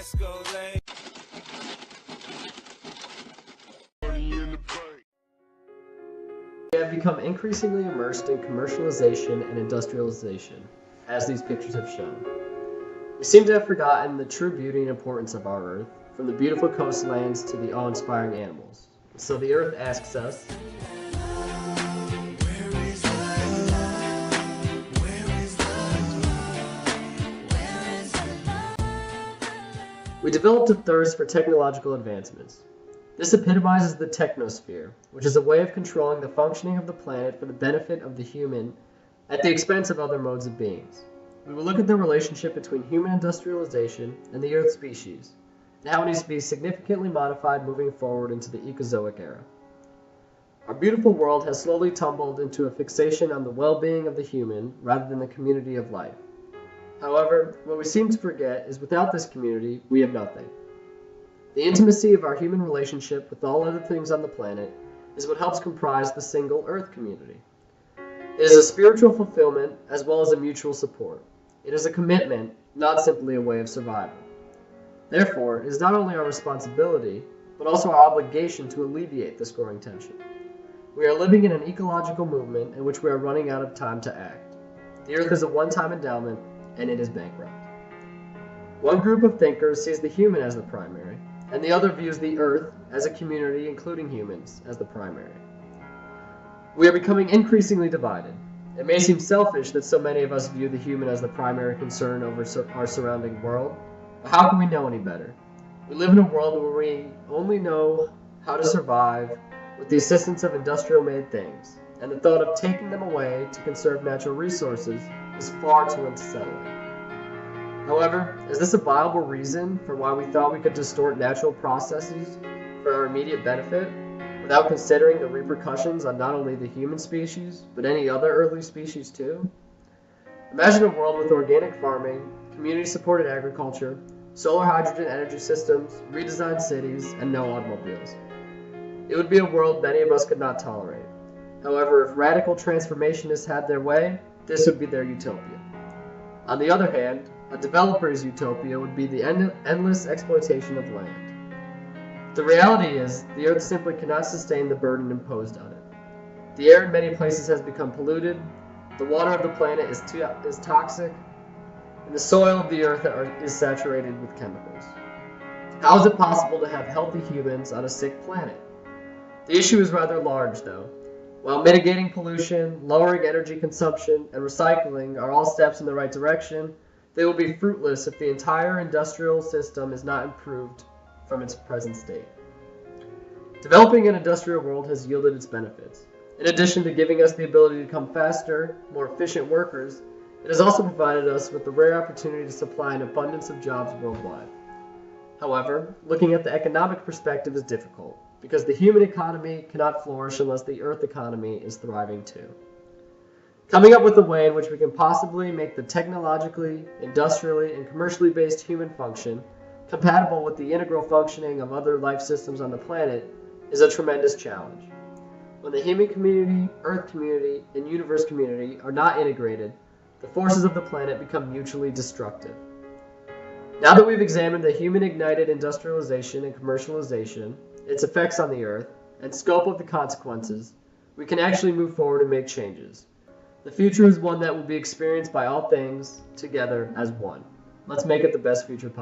We have become increasingly immersed in commercialization and industrialization, as these pictures have shown. We seem to have forgotten the true beauty and importance of our Earth, from the beautiful coastlands to the awe-inspiring animals. So the Earth asks us, we developed a thirst for technological advancements. This epitomizes the technosphere, which is a way of controlling the functioning of the planet for the benefit of the human at the expense of other modes of beings. We will look at the relationship between human industrialization and the Earth species, and how it needs to be significantly modified moving forward into the Ecozoic era. Our beautiful world has slowly tumbled into a fixation on the well-being of the human rather than the community of life. However, what we seem to forget is without this community, we have nothing. The intimacy of our human relationship with all other things on the planet is what helps comprise the single Earth community. It is a spiritual fulfillment as well as a mutual support. It is a commitment, not simply a way of survival. Therefore, it is not only our responsibility, but also our obligation to alleviate this growing tension. We are living in an ecological movement in which we are running out of time to act. The Earth is a one-time endowment, and it is bankrupt. One group of thinkers sees the human as the primary, and the other views the Earth as a community, including humans, as the primary. We are becoming increasingly divided. It may seem selfish that so many of us view the human as the primary concern over our surrounding world, but how can we know any better? We live in a world where we only know how to survive with the assistance of industrial-made things, and the thought of taking them away to conserve natural resources is far too unsettling. However, is this a viable reason for why we thought we could distort natural processes for our immediate benefit, without considering the repercussions on not only the human species, but any other earthly species too? Imagine a world with organic farming, community-supported agriculture, solar hydrogen energy systems, redesigned cities, and no automobiles. It would be a world many of us could not tolerate. However, if radical transformationists had their way, this would be their utopia. On the other hand, a developer's utopia would be the endless exploitation of land. The reality is, the Earth simply cannot sustain the burden imposed on it. The air in many places has become polluted, the water of the planet is toxic, and the soil of the Earth is saturated with chemicals. How is it possible to have healthy humans on a sick planet? The issue is rather large, though. While mitigating pollution, lowering energy consumption, and recycling are all steps in the right direction, they will be fruitless if the entire industrial system is not improved from its present state. Developing an industrial world has yielded its benefits. In addition to giving us the ability to become faster, more efficient workers, it has also provided us with the rare opportunity to supply an abundance of jobs worldwide. However, looking at the economic perspective is difficult, because the human economy cannot flourish unless the Earth economy is thriving too. Coming up with a way in which we can possibly make the technologically, industrially, and commercially based human function compatible with the integral functioning of other life systems on the planet is a tremendous challenge. When the human community, Earth community, and universe community are not integrated, the forces of the planet become mutually destructive. Now that we've examined the human-ignited industrialization and commercialization, its effects on the Earth, and scope of the consequences, we can actually move forward and make changes. The future is one that will be experienced by all things together as one. Let's make it the best future possible.